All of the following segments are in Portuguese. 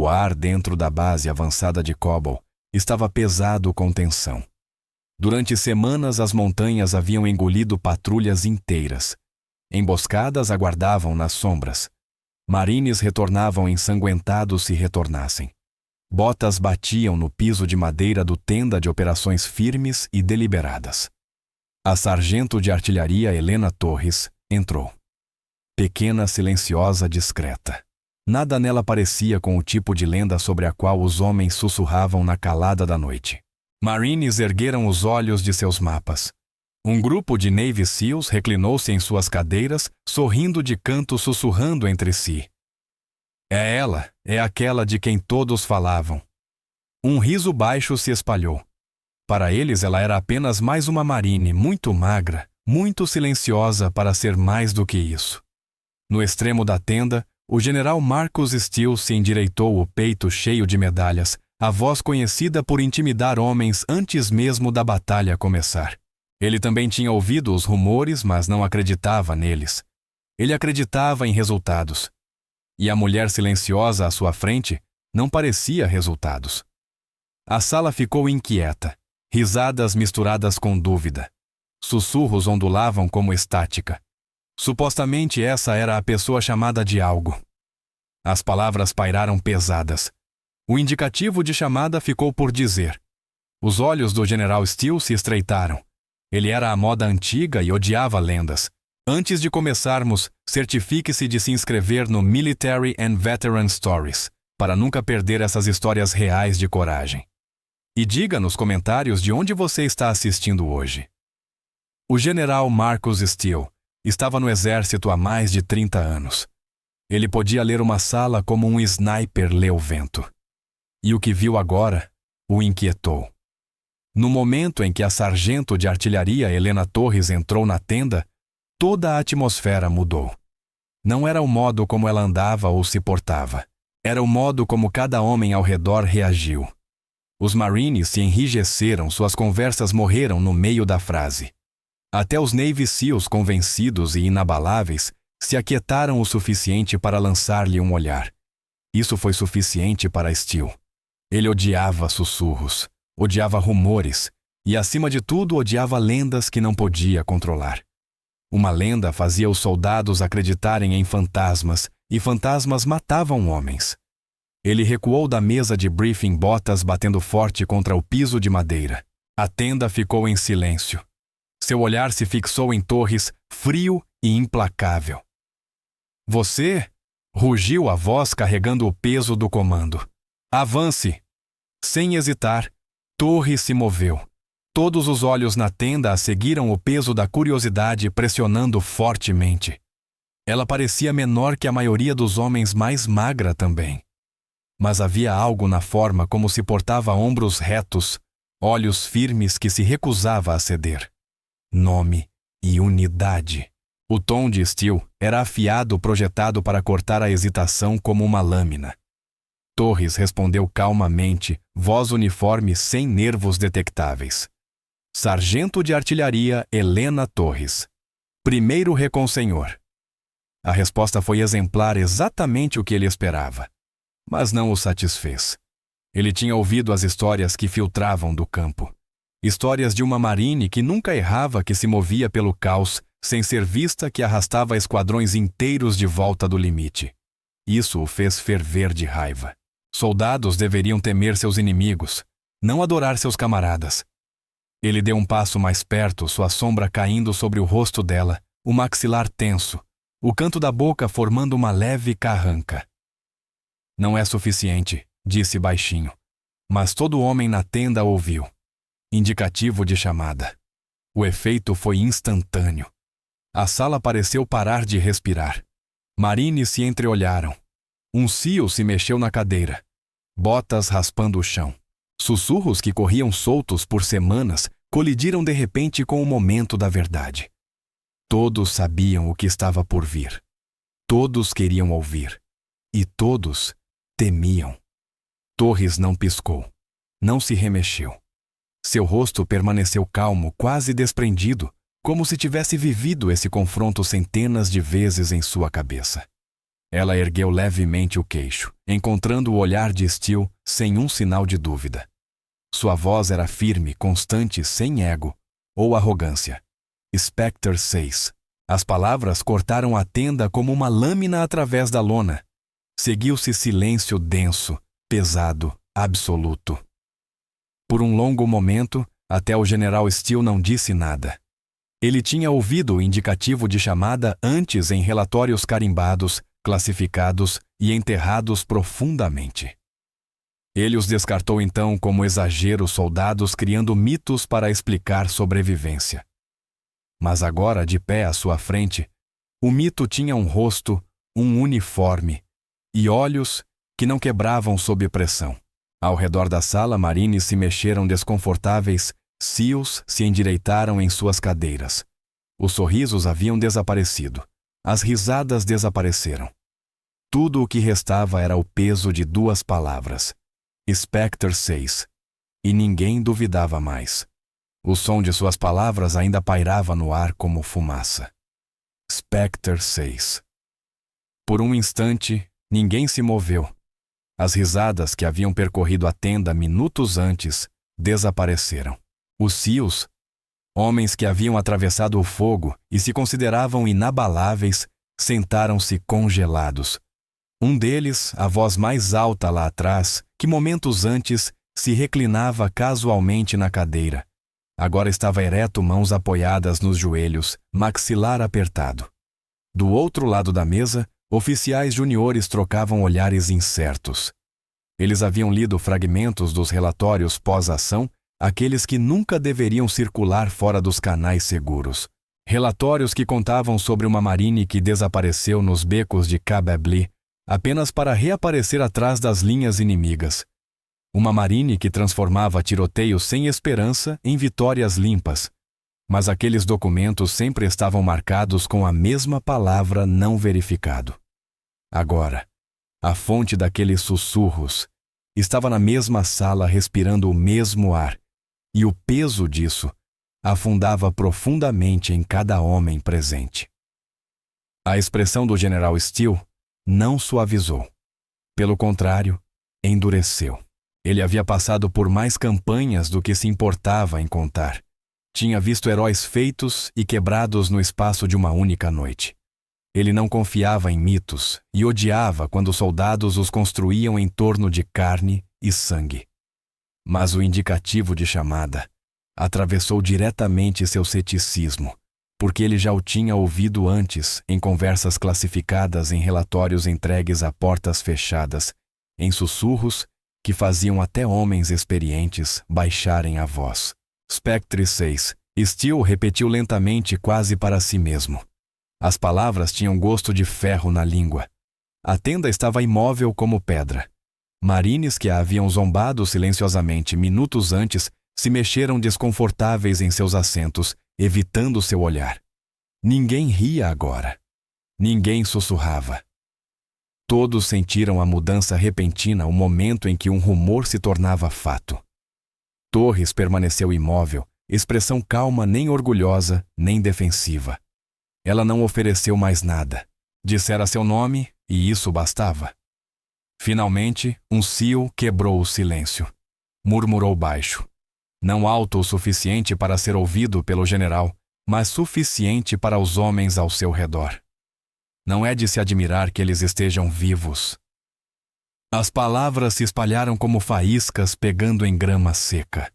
O ar dentro da base avançada de Cobble estava pesado com tensão. Durante semanas as montanhas haviam engolido patrulhas inteiras. Emboscadas aguardavam nas sombras. Marines retornavam ensanguentados se retornassem. Botas batiam no piso de madeira do tenda de operações firmes e deliberadas. A sargento de artilharia Helena Torres entrou. Pequena, silenciosa, discreta. Nada nela parecia com o tipo de lenda sobre a qual os homens sussurravam na calada da noite. Marines ergueram os olhos de seus mapas. Um grupo de Navy SEALs reclinou-se em suas cadeiras, sorrindo de canto, sussurrando entre si. É ela, é aquela de quem todos falavam. Um riso baixo se espalhou. Para eles ela era apenas mais uma marine, muito magra, muito silenciosa para ser mais do que isso. No extremo da tenda, o general Marcus Steele se endireitou, o peito cheio de medalhas, a voz conhecida por intimidar homens antes mesmo da batalha começar. Ele também tinha ouvido os rumores, mas não acreditava neles. Ele acreditava em resultados. E a mulher silenciosa à sua frente não parecia resultados. A sala ficou inquieta, risadas misturadas com dúvida. Sussurros ondulavam como estática. Supostamente essa era a pessoa chamada de algo. As palavras pairaram pesadas. O indicativo de chamada ficou por dizer. Os olhos do general Steele se estreitaram. Ele era a moda antiga e odiava lendas. Antes de começarmos, certifique-se de se inscrever no Military and Veteran Stories, para nunca perder essas histórias reais de coragem. E diga nos comentários de onde você está assistindo hoje. O general Marcus Steele estava no exército há mais de 30 anos. Ele podia ler uma sala como um sniper lê o vento. E o que viu agora o inquietou. No momento em que a sargento de artilharia Helena Torres entrou na tenda, toda a atmosfera mudou. Não era o modo como ela andava ou se portava. Era o modo como cada homem ao redor reagiu. Os Marines se enrijeceram, suas conversas morreram no meio da frase. Até os Navy SEALs convencidos e inabaláveis se aquietaram o suficiente para lançar-lhe um olhar. Isso foi suficiente para Steele. Ele odiava sussurros, odiava rumores e, acima de tudo, odiava lendas que não podia controlar. Uma lenda fazia os soldados acreditarem em fantasmas, e fantasmas matavam homens. Ele recuou da mesa de briefing, botas batendo forte contra o piso de madeira. A tenda ficou em silêncio. Seu olhar se fixou em Torres, frio e implacável. Você? Rugiu a voz carregando o peso do comando. Avance! Sem hesitar, Torres se moveu. Todos os olhos na tenda a seguiram, o peso da curiosidade pressionando fortemente. Ela parecia menor que a maioria dos homens, mais magra também. Mas havia algo na forma como se portava, ombros retos, olhos firmes que se recusava a ceder. Nome e unidade. O tom de Steele era afiado, projetado para cortar a hesitação como uma lâmina. Torres respondeu calmamente, voz uniforme sem nervos detectáveis. Sargento de artilharia Helena Torres. Primeiro reconsenhor. A resposta foi exemplar, exatamente o que ele esperava. Mas não o satisfez. Ele tinha ouvido as histórias que filtravam do campo. Histórias de uma marine que nunca errava, que se movia pelo caos, sem ser vista, que arrastava esquadrões inteiros de volta do limite. Isso o fez ferver de raiva. Soldados deveriam temer seus inimigos, não adorar seus camaradas. Ele deu um passo mais perto, sua sombra caindo sobre o rosto dela, o maxilar tenso, o canto da boca formando uma leve carranca. Não é suficiente, disse baixinho, mas todo homem na tenda ouviu. Indicativo de chamada. O efeito foi instantâneo. A sala pareceu parar de respirar. Marines se entreolharam. Um SEAL se mexeu na cadeira. Botas raspando o chão. Sussurros que corriam soltos por semanas colidiram de repente com o momento da verdade. Todos sabiam o que estava por vir. Todos queriam ouvir. E todos temiam. Torres não piscou. Não se remexeu. Seu rosto permaneceu calmo, quase desprendido, como se tivesse vivido esse confronto centenas de vezes em sua cabeça. Ela ergueu levemente o queixo, encontrando o olhar de Steele sem um sinal de dúvida. Sua voz era firme, constante, sem ego ou arrogância. Spectre 6. As palavras cortaram a tenda como uma lâmina através da lona. Seguiu-se silêncio denso, pesado, absoluto. Por um longo momento, até o general Steele não disse nada. Ele tinha ouvido o indicativo de chamada antes em relatórios carimbados, classificados e enterrados profundamente. Ele os descartou então como exageros soldados criando mitos para explicar sobrevivência. Mas agora, de pé à sua frente, o mito tinha um rosto, um uniforme e olhos que não quebravam sob pressão. Ao redor da sala, marines se mexeram desconfortáveis, SEALs se endireitaram em suas cadeiras. Os sorrisos haviam desaparecido. As risadas desapareceram. Tudo o que restava era o peso de duas palavras. Spectre 6. E ninguém duvidava mais. O som de suas palavras ainda pairava no ar como fumaça. Spectre 6. Por um instante, ninguém se moveu. As risadas que haviam percorrido a tenda minutos antes desapareceram. Os SEALs, homens que haviam atravessado o fogo e se consideravam inabaláveis, sentaram-se congelados. Um deles, a voz mais alta lá atrás, que momentos antes se reclinava casualmente na cadeira. Agora estava ereto, mãos apoiadas nos joelhos, maxilar apertado. Do outro lado da mesa, oficiais juniores trocavam olhares incertos. Eles haviam lido fragmentos dos relatórios pós-ação, aqueles que nunca deveriam circular fora dos canais seguros. Relatórios que contavam sobre uma marine que desapareceu nos becos de Kabebli, apenas para reaparecer atrás das linhas inimigas. Uma marine que transformava tiroteios sem esperança em vitórias limpas. Mas aqueles documentos sempre estavam marcados com a mesma palavra não verificado. Agora, a fonte daqueles sussurros estava na mesma sala respirando o mesmo ar, e o peso disso afundava profundamente em cada homem presente. A expressão do general Steele não suavizou. Pelo contrário, endureceu. Ele havia passado por mais campanhas do que se importava em contar. Tinha visto heróis feitos e quebrados no espaço de uma única noite. Ele não confiava em mitos e odiava quando soldados os construíam em torno de carne e sangue. Mas o indicativo de chamada atravessou diretamente seu ceticismo, porque ele já o tinha ouvido antes em conversas classificadas em relatórios entregues a portas fechadas, em sussurros que faziam até homens experientes baixarem a voz. Spectre 6. Steele repetiu lentamente, quase para si mesmo. As palavras tinham gosto de ferro na língua. A tenda estava imóvel como pedra. Marines que a haviam zombado silenciosamente minutos antes se mexeram desconfortáveis em seus assentos, evitando seu olhar. Ninguém ria agora. Ninguém sussurrava. Todos sentiram a mudança repentina, o momento em que um rumor se tornava fato. Torres permaneceu imóvel, expressão calma, nem orgulhosa, nem defensiva. Ela não ofereceu mais nada. Dissera seu nome e isso bastava. Finalmente, um SEAL quebrou o silêncio. Murmurou baixo. Não alto o suficiente para ser ouvido pelo general, mas suficiente para os homens ao seu redor. Não é de se admirar que eles estejam vivos. As palavras se espalharam como faíscas pegando em grama seca.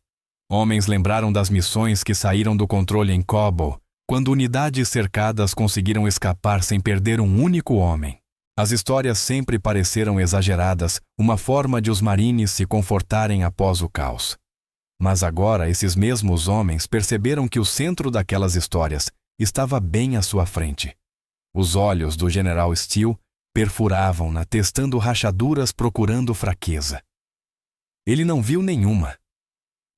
Homens lembraram das missões que saíram do controle em Kobol, quando unidades cercadas conseguiram escapar sem perder um único homem. As histórias sempre pareceram exageradas, uma forma de os marines se confortarem após o caos. Mas agora esses mesmos homens perceberam que o centro daquelas histórias estava bem à sua frente. Os olhos do general Steele perfuravam-na, testando rachaduras, procurando fraqueza. Ele não viu nenhuma.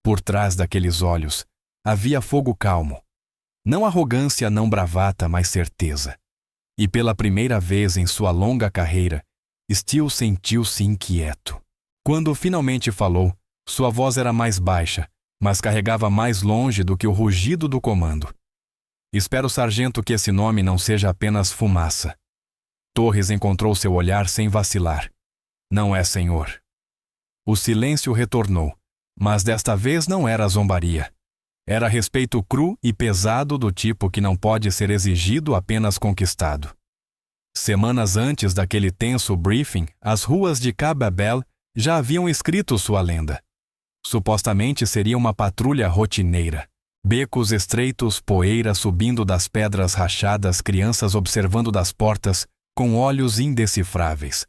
Por trás daqueles olhos havia fogo calmo. Não arrogância, não bravata, mas certeza. E pela primeira vez em sua longa carreira, Steele sentiu-se inquieto. Quando finalmente falou, sua voz era mais baixa, mas carregava mais longe do que o rugido do comando. Espero, sargento, que esse nome não seja apenas fumaça. Torres encontrou seu olhar sem vacilar. Não é, senhor. O silêncio retornou, mas desta vez não era zombaria. Era respeito cru e pesado do tipo que não pode ser exigido apenas conquistado. Semanas antes daquele tenso briefing, as ruas de Cababel já haviam escrito sua lenda. Supostamente seria uma patrulha rotineira. Becos estreitos, poeira subindo das pedras rachadas, crianças observando das portas, com olhos indecifráveis.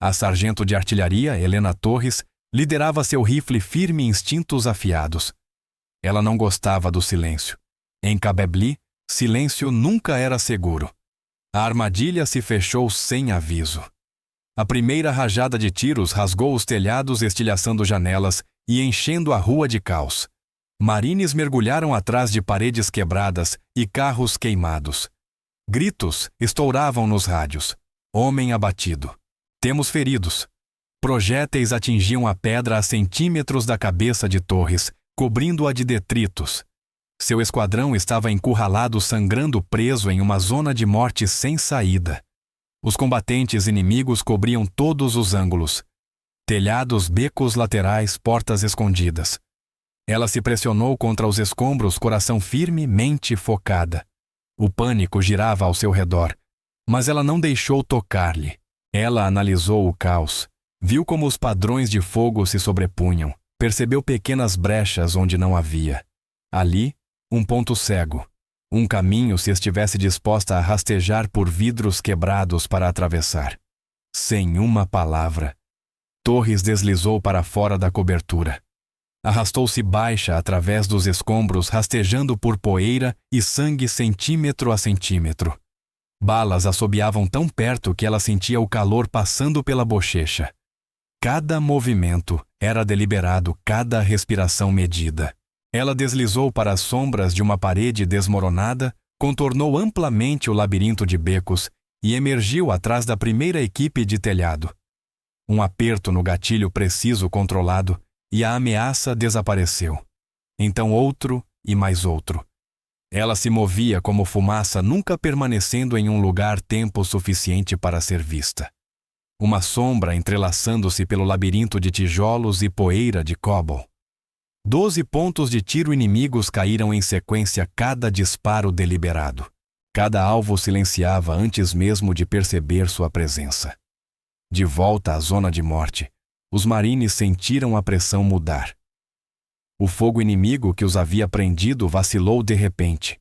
A sargento de artilharia, Helena Torres, liderava seu rifle firme e instintos afiados. Ela não gostava do silêncio. Em Cabebli, silêncio nunca era seguro. A armadilha se fechou sem aviso. A primeira rajada de tiros rasgou os telhados, estilhaçando janelas e enchendo a rua de caos. Marines mergulharam atrás de paredes quebradas e carros queimados. Gritos estouravam nos rádios. Homem abatido. Temos feridos. Projéteis atingiam a pedra a centímetros da cabeça de Torres, cobrindo-a de detritos. Seu esquadrão estava encurralado, sangrando, preso em uma zona de morte sem saída. Os combatentes inimigos cobriam todos os ângulos. Telhados, becos laterais, portas escondidas. Ela se pressionou contra os escombros, coração firme, mente focada. O pânico girava ao seu redor, mas ela não deixou tocar-lhe. Ela analisou o caos, viu como os padrões de fogo se sobrepunham, percebeu pequenas brechas onde não havia. Ali, um ponto cego. Um caminho se estivesse disposta a rastejar por vidros quebrados para atravessar. Sem uma palavra, Torres deslizou para fora da cobertura. Arrastou-se baixa através dos escombros, rastejando por poeira e sangue centímetro a centímetro. Balas assobiavam tão perto que ela sentia o calor passando pela bochecha. Cada movimento era deliberado, cada respiração medida. Ela deslizou para as sombras de uma parede desmoronada, contornou amplamente o labirinto de becos e emergiu atrás da primeira equipe de telhado. Um aperto no gatilho preciso controlado e a ameaça desapareceu. Então outro e mais outro. Ela se movia como fumaça, nunca permanecendo em um lugar tempo suficiente para ser vista. Uma sombra entrelaçando-se pelo labirinto de tijolos e poeira de Cobble. 12 pontos de tiro inimigos caíram em sequência, cada disparo deliberado. Cada alvo silenciava antes mesmo de perceber sua presença. De volta à zona de morte, os marines sentiram a pressão mudar. O fogo inimigo que os havia prendido vacilou de repente.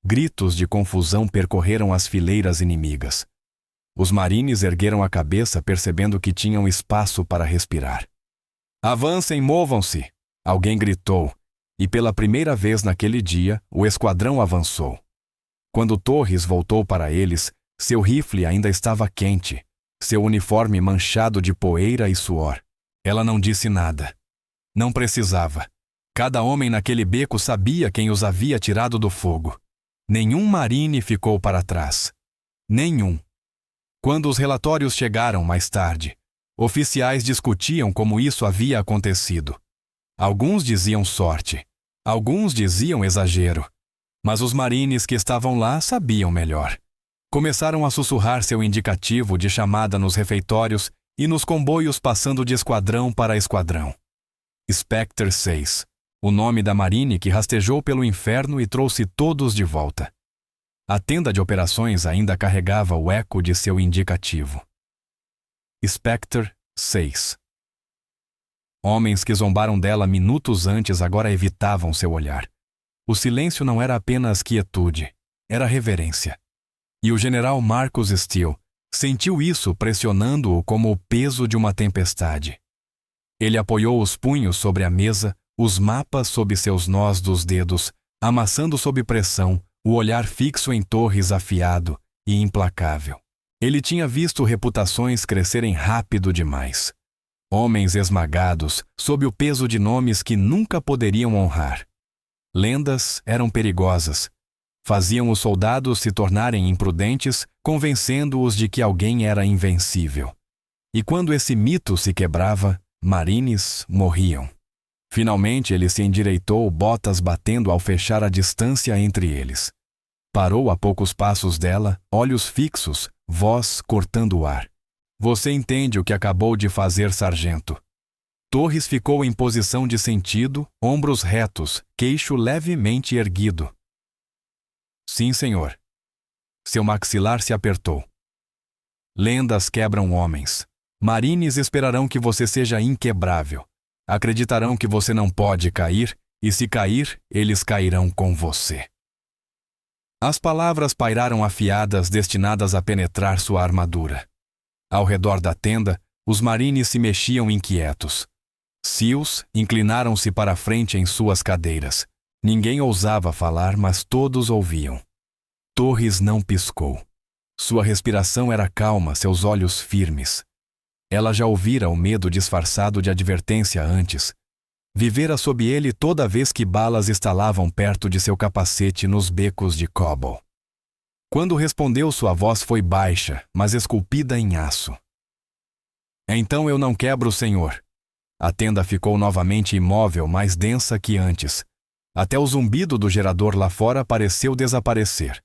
Gritos de confusão percorreram as fileiras inimigas. Os marines ergueram a cabeça, percebendo que tinham espaço para respirar. Avancem, movam-se! Alguém gritou, e pela primeira vez naquele dia, o esquadrão avançou. Quando Torres voltou para eles, seu rifle ainda estava quente, seu uniforme manchado de poeira e suor. Ela não disse nada. Não precisava. Cada homem naquele beco sabia quem os havia tirado do fogo. Nenhum marine ficou para trás. Nenhum. Quando os relatórios chegaram mais tarde, oficiais discutiam como isso havia acontecido. Alguns diziam sorte, alguns diziam exagero, mas os marines que estavam lá sabiam melhor. Começaram a sussurrar seu indicativo de chamada nos refeitórios e nos comboios, passando de esquadrão para esquadrão. Spectre 6, o nome da marine que rastejou pelo inferno e trouxe todos de volta. A tenda de operações ainda carregava o eco de seu indicativo. Spectre 6. Homens que zombaram dela minutos antes agora evitavam seu olhar. O silêncio não era apenas quietude, era reverência. E o general Marcus Steele sentiu isso pressionando-o como o peso de uma tempestade. Ele apoiou os punhos sobre a mesa, os mapas sob seus nós dos dedos, amassando sob pressão, o olhar fixo em Torres, afiado e implacável. Ele tinha visto reputações crescerem rápido demais. Homens esmagados sob o peso de nomes que nunca poderiam honrar. Lendas eram perigosas. Faziam os soldados se tornarem imprudentes, convencendo-os de que alguém era invencível. E quando esse mito se quebrava, marines morriam. Finalmente ele se endireitou, botas batendo ao fechar a distância entre eles. Parou a poucos passos dela, olhos fixos, voz cortando o ar. Você entende o que acabou de fazer, sargento? Torres ficou em posição de sentido, ombros retos, queixo levemente erguido. Sim, senhor. Seu maxilar se apertou. Lendas quebram homens. Marines esperarão que você seja inquebrável. Acreditarão que você não pode cair, e se cair, eles cairão com você. As palavras pairaram afiadas destinadas a penetrar sua armadura. Ao redor da tenda, os marines se mexiam inquietos. SEALs inclinaram-se para a frente em suas cadeiras. Ninguém ousava falar, mas todos ouviam. Torres não piscou. Sua respiração era calma, seus olhos firmes. Ela já ouvira o medo disfarçado de advertência antes. Vivera sob ele toda vez que balas estalavam perto de seu capacete nos becos de Cobble. Quando respondeu, sua voz foi baixa, mas esculpida em aço. Então eu não quebro, senhor. A tenda ficou novamente imóvel, mais densa que antes. Até o zumbido do gerador lá fora pareceu desaparecer.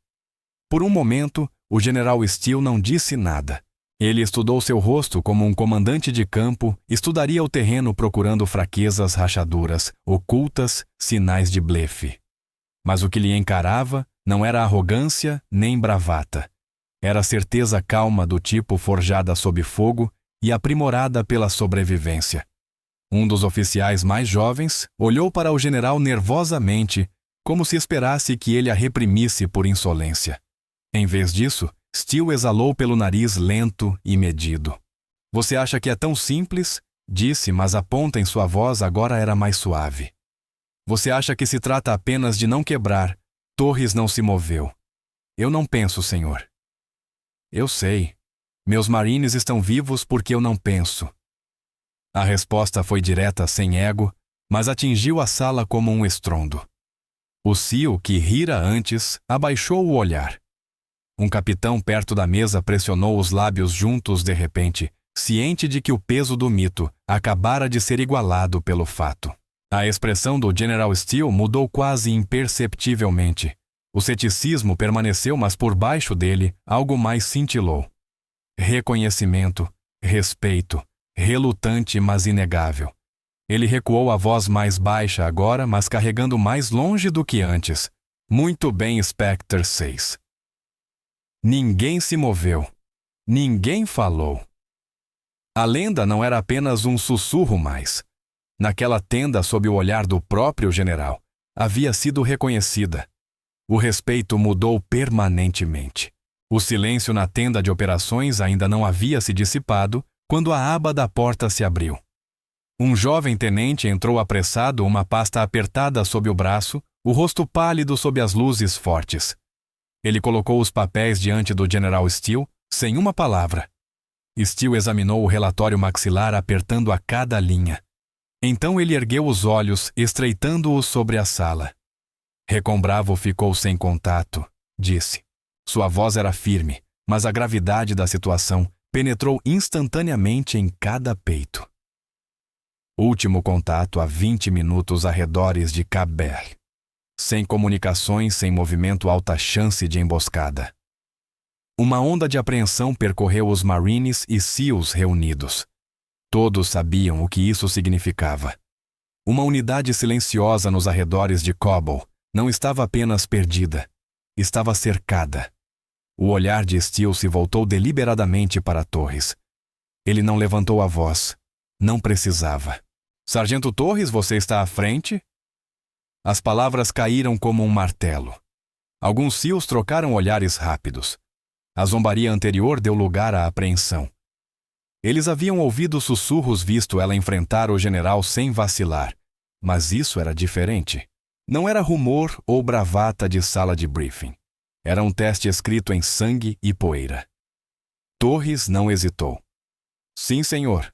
Por um momento, o general Steele não disse nada. Ele estudou seu rosto como um comandante de campo, estudaria o terreno procurando fraquezas, rachaduras, ocultas, sinais de blefe. Mas o que lhe encarava não era arrogância nem bravata. Era certeza calma do tipo forjada sob fogo e aprimorada pela sobrevivência. Um dos oficiais mais jovens olhou para o general nervosamente, como se esperasse que ele a reprimisse por insolência. Em vez disso, Steele exalou pelo nariz lento e medido. Você acha que é tão simples? Disse, mas a ponta em sua voz agora era mais suave. Você acha que se trata apenas de não quebrar? Torres não se moveu. Eu não penso, senhor. Eu sei. Meus marines estão vivos porque eu não penso. A resposta foi direta, sem ego, mas atingiu a sala como um estrondo. O SEAL, que rira antes, abaixou o olhar. Um capitão perto da mesa pressionou os lábios juntos de repente, ciente de que o peso do mito acabara de ser igualado pelo fato. A expressão do General Steele mudou quase imperceptivelmente. O ceticismo permaneceu, mas por baixo dele algo mais cintilou. Reconhecimento, respeito, relutante, mas inegável. Ele recuou a voz mais baixa agora, mas carregando mais longe do que antes. Muito bem, Spectre 6. Ninguém se moveu. Ninguém falou. A lenda não era apenas um sussurro mais. Naquela tenda, sob o olhar do próprio general, havia sido reconhecida. O respeito mudou permanentemente. O silêncio na tenda de operações ainda não havia se dissipado quando a aba da porta se abriu. Um jovem tenente entrou apressado, uma pasta apertada sob o braço, o rosto pálido sob as luzes fortes. Ele colocou os papéis diante do General Steele, sem uma palavra. Steele examinou o relatório maxilar apertando a cada linha. Então ele ergueu os olhos, estreitando-os sobre a sala. Recombravo ficou sem contato, disse. Sua voz era firme, mas a gravidade da situação penetrou instantaneamente em cada peito. Último contato a 20 minutos arredores de Cabell. Sem comunicações, sem movimento, alta chance de emboscada. Uma onda de apreensão percorreu os Marines e SEALs reunidos. Todos sabiam o que isso significava. Uma unidade silenciosa nos arredores de Cobble não estava apenas perdida, estava cercada. O olhar de Steele se voltou deliberadamente para Torres. Ele não levantou a voz. Não precisava. Sargento Torres, você está à frente? As palavras caíram como um martelo. Alguns SEALs trocaram olhares rápidos. A zombaria anterior deu lugar à apreensão. Eles haviam ouvido sussurros visto ela enfrentar o general sem vacilar. Mas isso era diferente. Não era rumor ou bravata de sala de briefing. Era um teste escrito em sangue e poeira. Torres não hesitou. Sim, senhor.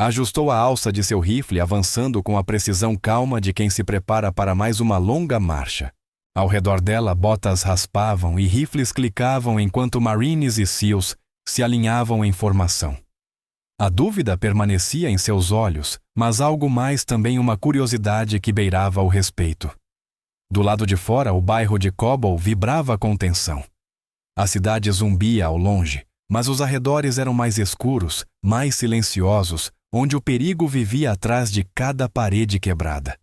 Ajustou a alça de seu rifle, avançando com a precisão calma de quem se prepara para mais uma longa marcha. Ao redor dela, botas raspavam e rifles clicavam enquanto Marines e SEALs se alinhavam em formação. A dúvida permanecia em seus olhos, mas algo mais também, uma curiosidade que beirava o respeito. Do lado de fora, o bairro de Cobble vibrava com tensão. A cidade zumbia ao longe, mas os arredores eram mais escuros, mais silenciosos, onde o perigo vivia atrás de cada parede quebrada.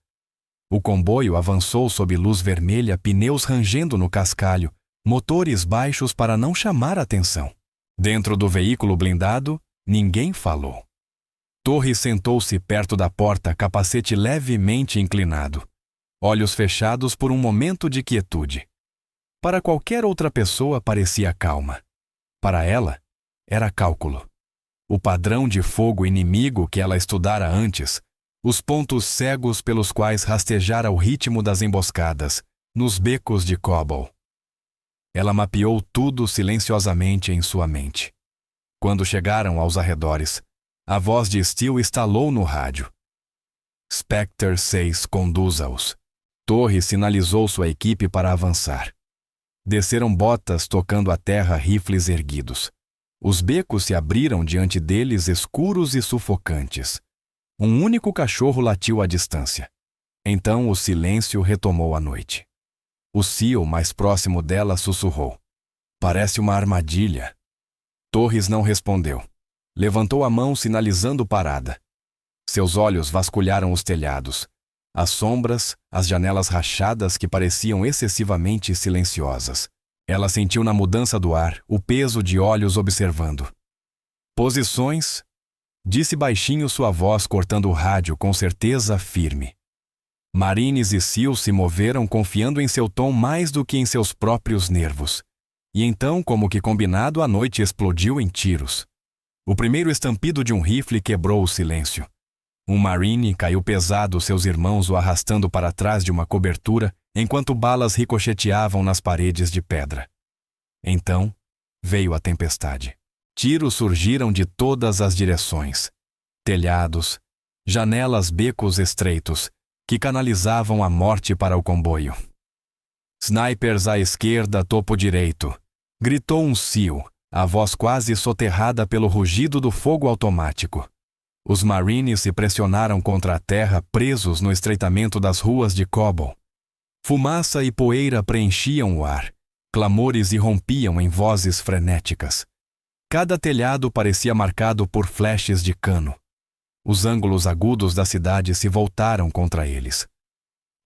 O comboio avançou sob luz vermelha, pneus rangendo no cascalho, motores baixos para não chamar atenção. Dentro do veículo blindado, ninguém falou. Torres sentou-se perto da porta, capacete levemente inclinado. Olhos fechados por um momento de quietude. Para qualquer outra pessoa parecia calma. Para ela, era cálculo. O padrão de fogo inimigo que ela estudara antes, os pontos cegos pelos quais rastejara o ritmo das emboscadas, nos becos de Cobble. Ela mapeou tudo silenciosamente em sua mente. Quando chegaram aos arredores, a voz de Steele estalou no rádio. Spectre 6 conduza-os. Torres sinalizou sua equipe para avançar. Desceram botas tocando a terra, rifles erguidos. Os becos se abriram diante deles, escuros e sufocantes. Um único cachorro latiu à distância. Então o silêncio retomou a noite. O Seal, mais próximo dela, sussurrou. Parece uma armadilha. Torres não respondeu. Levantou a mão sinalizando parada. Seus olhos vasculharam os telhados. As sombras, as janelas rachadas que pareciam excessivamente silenciosas. Ela sentiu na mudança do ar o peso de olhos observando. Posições, disse baixinho sua voz cortando o rádio com certeza firme. Marines e Seal se moveram confiando em seu tom mais do que em seus próprios nervos. E então, como que combinado, a noite explodiu em tiros. O primeiro estampido de um rifle quebrou o silêncio. Um Marine caiu pesado, seus irmãos o arrastando para trás de uma cobertura, enquanto balas ricocheteavam nas paredes de pedra. Então, veio a tempestade. Tiros surgiram de todas as direções. Telhados, janelas, becos estreitos, que canalizavam a morte para o comboio. Snipers à esquerda, topo direito. Gritou um Seal, a voz quase soterrada pelo rugido do fogo automático. Os Marines se pressionaram contra a terra, presos no estreitamento das ruas de Cobble. Fumaça e poeira preenchiam o ar. Clamores irrompiam em vozes frenéticas. Cada telhado parecia marcado por flashes de cano. Os ângulos agudos da cidade se voltaram contra eles.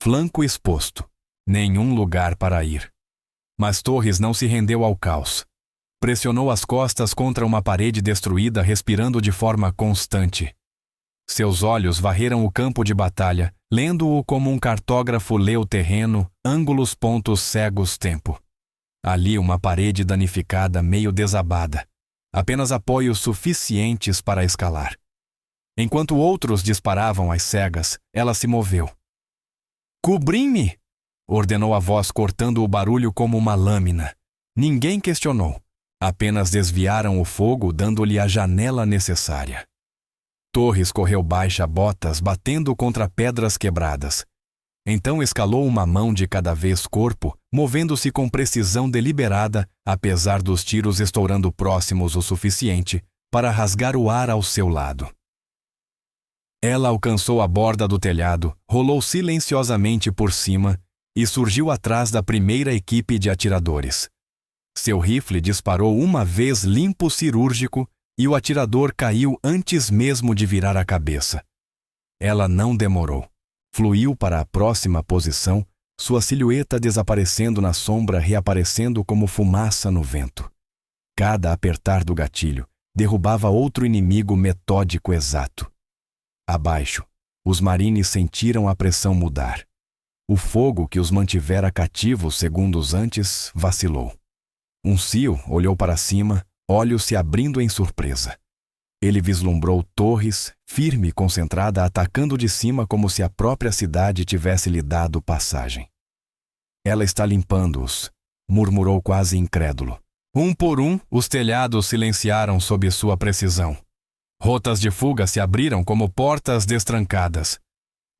Flanco exposto. Nenhum lugar para ir. Mas Torres não se rendeu ao caos. Pressionou as costas contra uma parede destruída, respirando de forma constante. Seus olhos varreram o campo de batalha, lendo-o como um cartógrafo lê o terreno, ângulos, pontos cegos, tempo. Ali uma parede danificada, meio desabada. Apenas apoios suficientes para escalar. Enquanto outros disparavam às cegas, ela se moveu. "Cobrim-me!" ordenou a voz, cortando o barulho como uma lâmina. Ninguém questionou. Apenas desviaram o fogo, dando-lhe a janela necessária. Torres correu baixa, botas batendo contra pedras quebradas. Então escalou uma mão de cada vez corpo, movendo-se com precisão deliberada, apesar dos tiros estourando próximos o suficiente para rasgar o ar ao seu lado. Ela alcançou a borda do telhado, rolou silenciosamente por cima e surgiu atrás da primeira equipe de atiradores. Seu rifle disparou uma vez limpo, cirúrgico, e o atirador caiu antes mesmo de virar a cabeça. Ela não demorou. Fluiu para a próxima posição, sua silhueta desaparecendo na sombra, reaparecendo como fumaça no vento. Cada apertar do gatilho derrubava outro inimigo metódico exato. Abaixo, os Marines sentiram a pressão mudar. O fogo que os mantivera cativos segundos antes vacilou. Um Seal olhou para cima, olhos se abrindo em surpresa. Ele vislumbrou Torres, firme e concentrada, atacando de cima como se a própria cidade tivesse lhe dado passagem. "Ela está limpando-os", murmurou quase incrédulo. Um por um, os telhados silenciaram sob sua precisão. Rotas de fuga se abriram como portas destrancadas.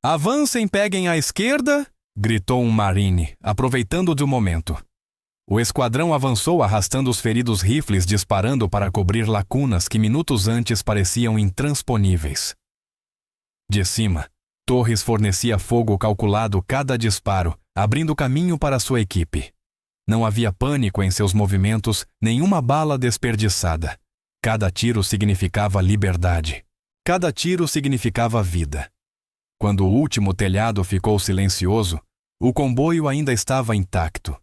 "Avancem, peguem à esquerda!" gritou um Marine, aproveitando do momento. O esquadrão avançou arrastando os feridos rifles, disparando para cobrir lacunas que minutos antes pareciam intransponíveis. De cima, Torres fornecia fogo calculado cada disparo, abrindo caminho para sua equipe. Não havia pânico em seus movimentos, nenhuma bala desperdiçada. Cada tiro significava liberdade. Cada tiro significava vida. Quando o último telhado ficou silencioso, o comboio ainda estava intacto.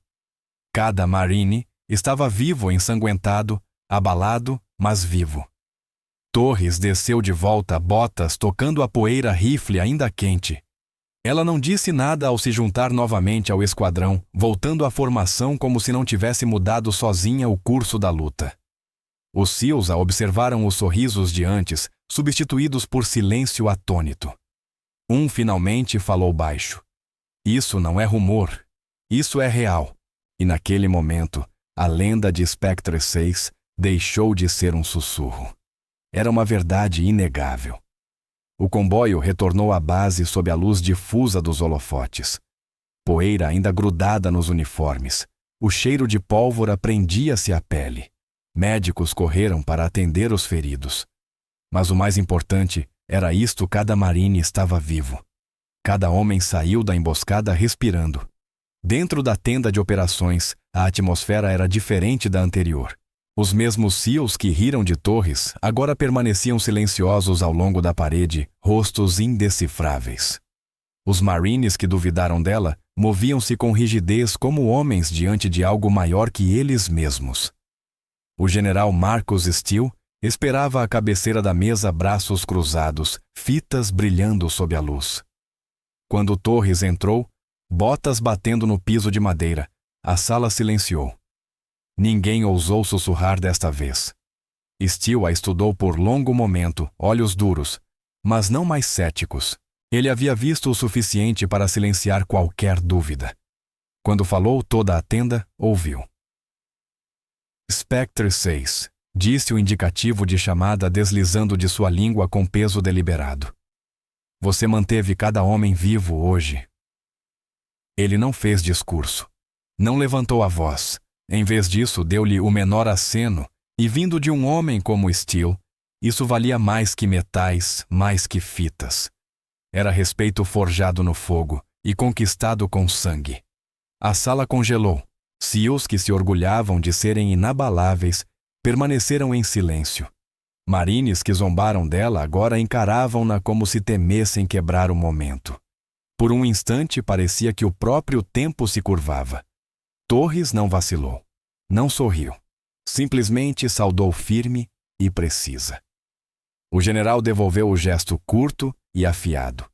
Cada Marine estava vivo, ensanguentado, abalado, mas vivo. Torres desceu de volta, botas tocando a poeira, rifle ainda quente. Ela não disse nada ao se juntar novamente ao esquadrão, voltando à formação como se não tivesse mudado sozinha o curso da luta. Os SEALs a observaram os sorrisos de antes, substituídos por silêncio atônito. Um finalmente falou baixo. Isso não é rumor. Isso é real. E naquele momento, a lenda de Spectre 6 deixou de ser um sussurro. Era uma verdade inegável. O comboio retornou à base sob a luz difusa dos holofotes. Poeira ainda grudada nos uniformes. O cheiro de pólvora prendia-se à pele. Médicos correram para atender os feridos. Mas o mais importante era isto: cada marine estava vivo. Cada homem saiu da emboscada respirando. Dentro da tenda de operações, a atmosfera era diferente da anterior. Os mesmos SEALs que riram de Torres agora permaneciam silenciosos ao longo da parede, rostos indecifráveis. Os Marines que duvidaram dela moviam-se com rigidez como homens diante de algo maior que eles mesmos. O general Marcus Steele esperava à cabeceira da mesa, braços cruzados, fitas brilhando sob a luz. Quando Torres entrou, botas batendo no piso de madeira, a sala silenciou. Ninguém ousou sussurrar desta vez. Steele a estudou por longo momento, olhos duros, mas não mais céticos. Ele havia visto o suficiente para silenciar qualquer dúvida. Quando falou, toda a tenda ouviu. Spectre 6, disse o indicativo de chamada deslizando de sua língua com peso deliberado. Você manteve cada homem vivo hoje. Ele não fez discurso. Não levantou a voz. Em vez disso, deu-lhe o menor aceno, e vindo de um homem como Steele, isso valia mais que metais, mais que fitas. Era respeito forjado no fogo e conquistado com sangue. A sala congelou. SEALs que se orgulhavam de serem inabaláveis permaneceram em silêncio. Marines que zombaram dela agora encaravam-na como se temessem quebrar o momento. Por um instante parecia que o próprio tempo se curvava. Torres não vacilou. Não sorriu. Simplesmente saudou firme e precisa. O general devolveu o gesto curto e afiado.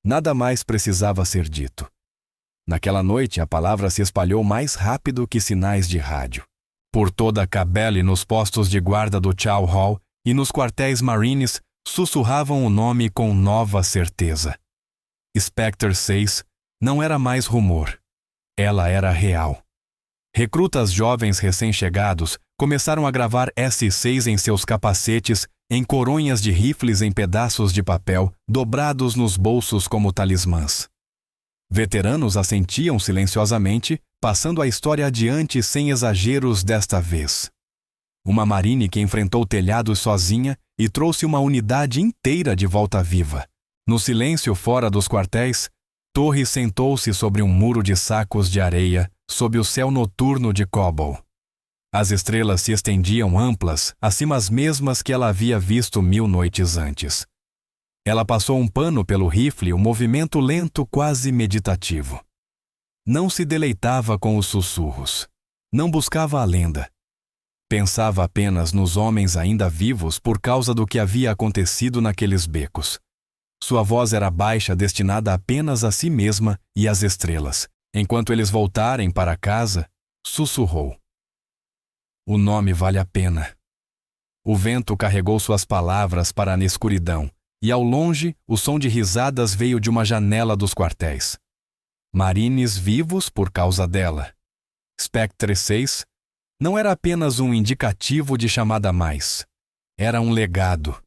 Nada mais precisava ser dito. Naquela noite, a palavra se espalhou mais rápido que sinais de rádio. Por toda a Cabell e nos postos de guarda do Chow Hall e nos quartéis Marines sussurravam o nome com nova certeza. Spectre 6 não era mais rumor. Ela era real. Recrutas jovens recém-chegados começaram a gravar S6 em seus capacetes, em coronhas de rifles em pedaços de papel, dobrados nos bolsos como talismãs. Veteranos assentiam silenciosamente, passando a história adiante sem exageros desta vez. Uma marine que enfrentou telhados sozinha e trouxe uma unidade inteira de volta viva. No silêncio fora dos quartéis, Torres sentou-se sobre um muro de sacos de areia, sob o céu noturno de Cobble. As estrelas se estendiam amplas, acima as mesmas que ela havia visto 1000 noites antes. Ela passou um pano pelo rifle, um movimento lento, quase meditativo. Não se deleitava com os sussurros. Não buscava a lenda. Pensava apenas nos homens ainda vivos por causa do que havia acontecido naqueles becos. Sua voz era baixa, destinada apenas a si mesma e às estrelas. Enquanto eles voltarem para casa, sussurrou. O nome vale a pena. O vento carregou suas palavras para a escuridão, e ao longe o som de risadas veio de uma janela dos quartéis. Marines vivos por causa dela. Spectre 6 não era apenas um indicativo de chamada a mais. Era um legado.